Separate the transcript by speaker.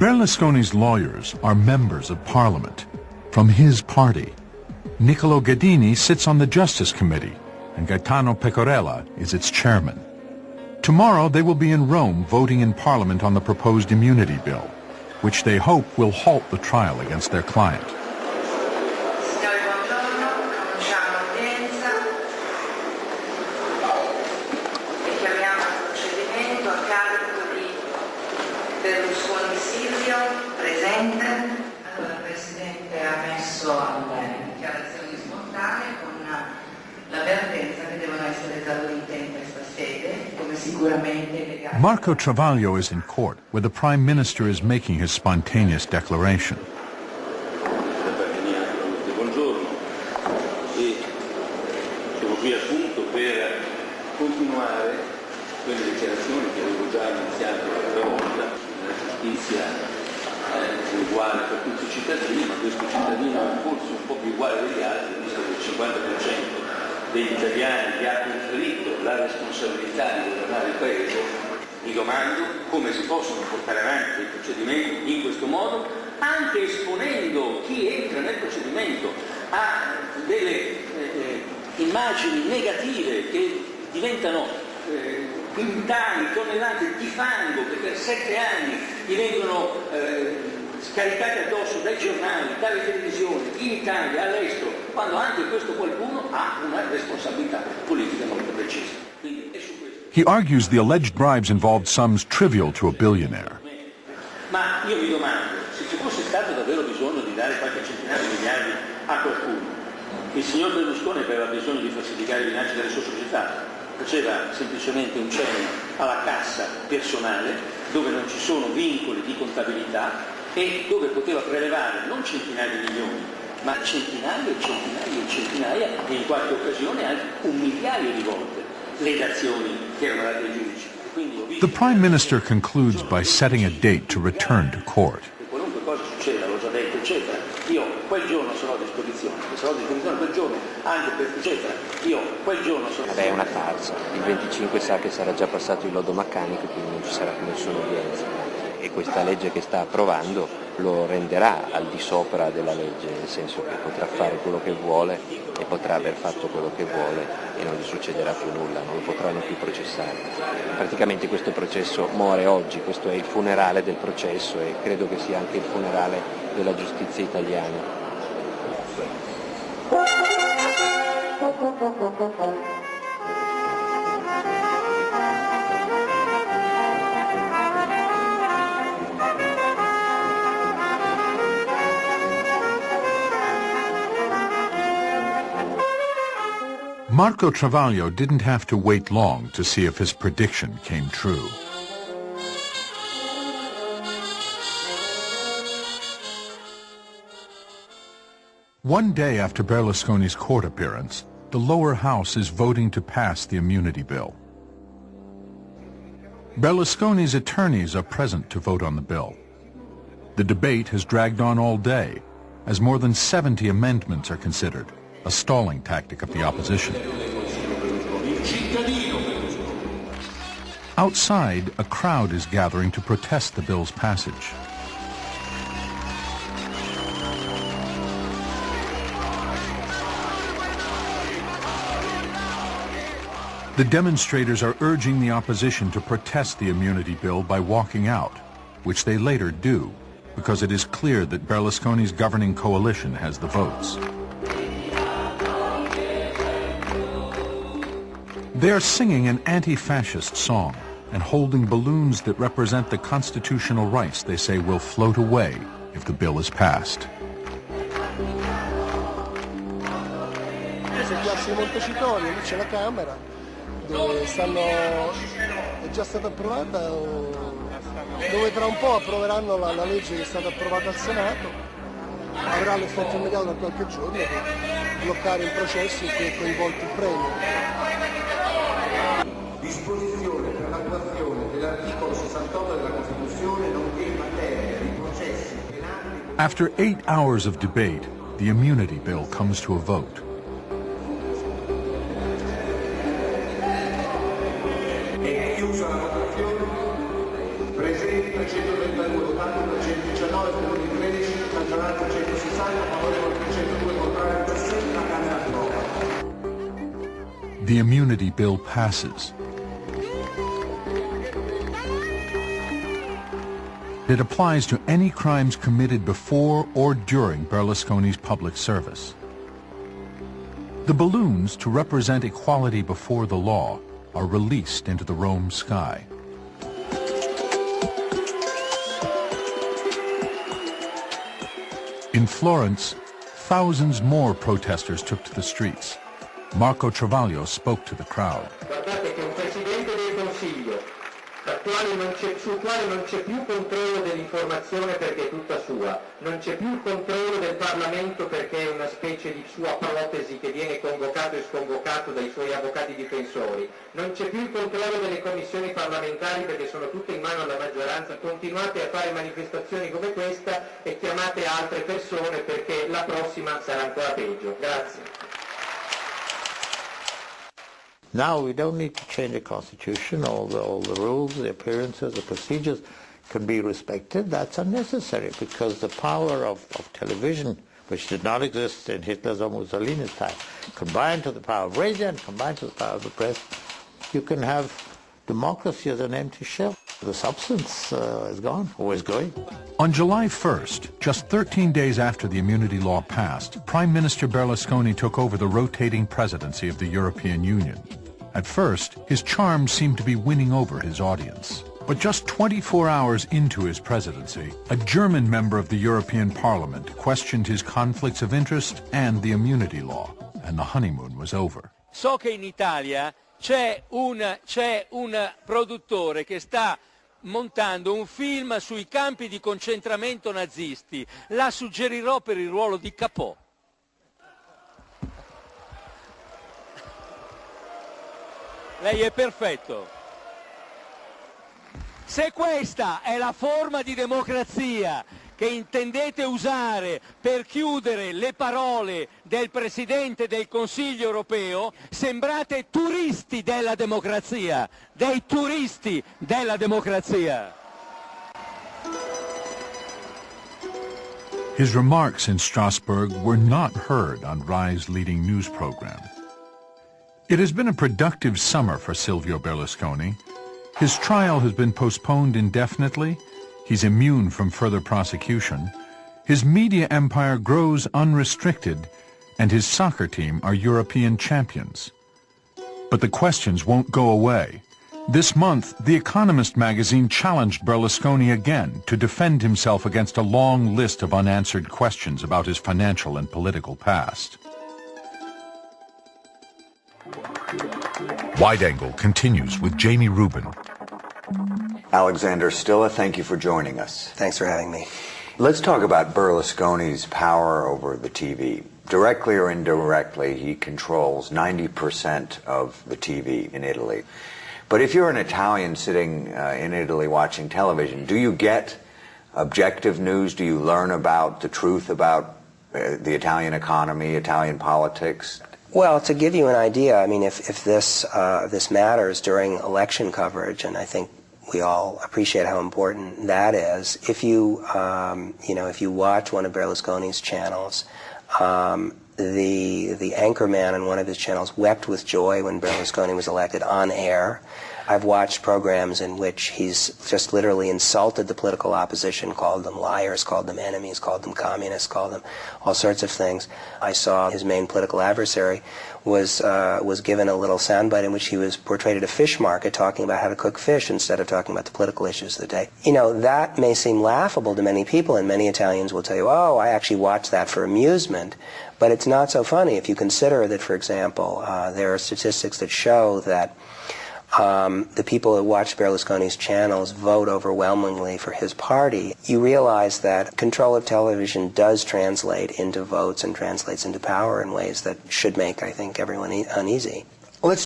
Speaker 1: Berlusconi's lawyers are members of parliament from his party. Niccolo Ghedini sits on the Justice Committee, and Gaetano Pecorella is its chairman. Tomorrow they will be in Rome voting in Parliament on the proposed immunity bill, which they hope will halt the trial against their client.
Speaker 2: Signori, buongiorno. Cominciamo l'udienza e chiamiamo il procedimento a carico di Berlusconi Silvio, presente. Allora, il Presidente ha messo alle dichiarazioni spontanee con l'avvertenza che devono essere esaurite in questa sede, come sicuramente legale.
Speaker 1: Marco Travaglio is in court, where the Prime Minister is making his spontaneous declaration.
Speaker 3: Buongiorno, e sono qui appunto per continuare quelle dichiarazioni che avevo già iniziato l'altra volta. La giustizia è uguale per tutti i cittadini, ma questo cittadino è forse un po' più uguale degli altri, visto che il 50% degli italiani che ha conferito la responsabilità di governare il Paese. Mi domando come si possono portare avanti i procedimenti in questo modo, anche esponendo chi entra nel procedimento a delle immagini negative che diventano quintali, tonnellate di fango che per 7 anni gli vengono scaricate addosso dai giornali, dalle televisioni, in Italia, all'estero, quando anche questo qualcuno ha una responsabilità politica molto precisa. Quindi è su questo.
Speaker 1: He argues the alleged bribes involved sums trivial to a billionaire.
Speaker 3: Ma io mi domando, se ci fosse stato davvero bisogno di dare qualche centinaio di miliardi a qualcuno, il signor Berlusconi aveva bisogno di falsificare i bilanci delle sue società, faceva semplicemente un cenno alla cassa personale, dove non ci sono vincoli di contabilità e dove poteva prelevare non centinaia di milioni, ma centinaia e centinaia e centinaia, e in qualche occasione anche 1 migliaio di volte le dazioni che erano date ai giudici.
Speaker 1: The Prime Minister concludes by setting a date to return to court.
Speaker 3: Qualunque cosa succeda, l'ho già detto, eccetera, io quel giorno sarò a disposizione, quel giorno, anche per eccetera, io quel giorno sarò...
Speaker 4: Vabbè, è una farsa. Il 25 sa che sarà già passato il lodo meccanico, quindi non ci sarà più nessuna udienza. E questa legge che sta approvando lo renderà al di sopra della legge, nel senso che potrà fare quello che vuole e potrà aver fatto quello che vuole e non gli succederà più nulla, non lo potranno più processare. Praticamente questo processo muore oggi, questo è il funerale del processo e credo che sia anche il funerale della giustizia italiana.
Speaker 1: Marco Travaglio didn't have to wait long to see if his prediction came true. One day after Berlusconi's court appearance, the lower house is voting to pass the immunity bill. Berlusconi's attorneys are present to vote on the bill. The debate has dragged on all day, as more than 70 amendments are considered, a stalling tactic of the opposition. Outside, a crowd is gathering to protest the bill's passage. The demonstrators are urging the opposition to protest the immunity bill by walking out, which they later do, because it is clear that Berlusconi's governing coalition has the votes. They are singing an anti-fascist song and holding balloons that represent the constitutional rights they say will float away if the bill is passed.
Speaker 5: Piazza Montecitorio, lì c'è la Camera, dove è già stata approvata, dove tra un po' approveranno la legge che è stata approvata al Senato, avrà l'effetto immediato da qualche giorno per bloccare il processo in cui è coinvolto il premio.
Speaker 6: Disposizione per l'attuazione dell'articolo 68 della Costituzione nonché in materia di processi penali.
Speaker 1: After 8 hours of debate, the immunity bill comes to a vote.
Speaker 6: È chiusa la votazione. Presenta 332, votato 319, favorevoli 13, maggioranza 160, favorevoli 302, contrari 17, la Camera approva.
Speaker 1: The immunity bill passes. It applies to any crimes committed before or during Berlusconi's public service. The balloons, to represent equality before the law, are released into the Rome sky. In Florence, thousands more protesters took to the streets. Marco Travaglio spoke to the crowd.
Speaker 7: Guardate che un Presidente del Consiglio sul quale non c'è più controllo dell'informazione perché è tutta sua, non c'è più il controllo del Parlamento perché è una specie di sua protesi che viene convocato e sconvocato dai suoi avvocati difensori, non c'è più il controllo delle commissioni parlamentari perché sono tutte in mano alla maggioranza. Continuate a fare manifestazioni come questa e chiamate altre persone perché la prossima sarà ancora peggio. Grazie.
Speaker 8: Now we don't need to change the constitution. All the rules, the appearances, the procedures can be respected. That's unnecessary because the power of television, which did not exist in Hitler's or Mussolini's time, combined to the power of radio and combined to the power of the press, you can have democracy as an empty shell. The substance is gone, or is going.
Speaker 1: On July 1st, just 13 days after the immunity law passed, Prime Minister Berlusconi took over the rotating presidency of the European Union. At first, his charm seemed to be winning over his audience. But just 24 hours into his presidency, a German member of the European Parliament questioned his conflicts of interest and the immunity law, and the honeymoon was over.
Speaker 9: So che in Italia c'è un produttore che sta montando un film sui campi di concentramento nazisti. La suggerirò per il ruolo di Capò. Lei è perfetto. Se questa è la forma di democrazia che intendete usare per chiudere le parole del Presidente del Consiglio europeo, sembrate turisti della democrazia, dei turisti della democrazia.
Speaker 1: His remarks in Strasbourg were not heard on Rai's leading news program. It has been a productive summer for Silvio Berlusconi. His trial has been postponed indefinitely. He's immune from further prosecution. His media empire grows unrestricted, and his soccer team are European champions. But the questions won't go away. This month, The Economist magazine challenged Berlusconi again to defend himself against a long list of unanswered questions about his financial and political past. Wide Angle continues with Jamie Rubin.
Speaker 10: Alexander Stilla, thank you for joining us.
Speaker 11: Thanks for having me.
Speaker 10: Let's talk about Berlusconi's power over the TV. Directly or indirectly, he controls 90% of the TV in Italy. But if you're an Italian sitting in Italy watching television, do you get objective news? Do you learn about the truth about the Italian economy, Italian politics?
Speaker 11: Well, to give you an idea, I mean, if this matters during election coverage, and I think we all appreciate how important that is. If you if you watch one of Berlusconi's channels, the anchorman on one of his channels wept with joy when Berlusconi was elected on air. I've watched programs in which he's just literally insulted the political opposition, called them liars, called them enemies, called them communists, called them all sorts of things. I saw his main political adversary was given a little soundbite in which he was portrayed at a fish market talking about how to cook fish instead of talking about the political issues of the day. You know, that may seem laughable to many people, and many Italians will tell you, oh, I actually watched that for amusement. But it's not so funny if you consider that, for example, there are statistics that show that the people who watch Berlusconi's channels vote overwhelmingly for his party. You realize that control of television does translate into votes and translates into power in ways that should make, I think, everyone uneasy.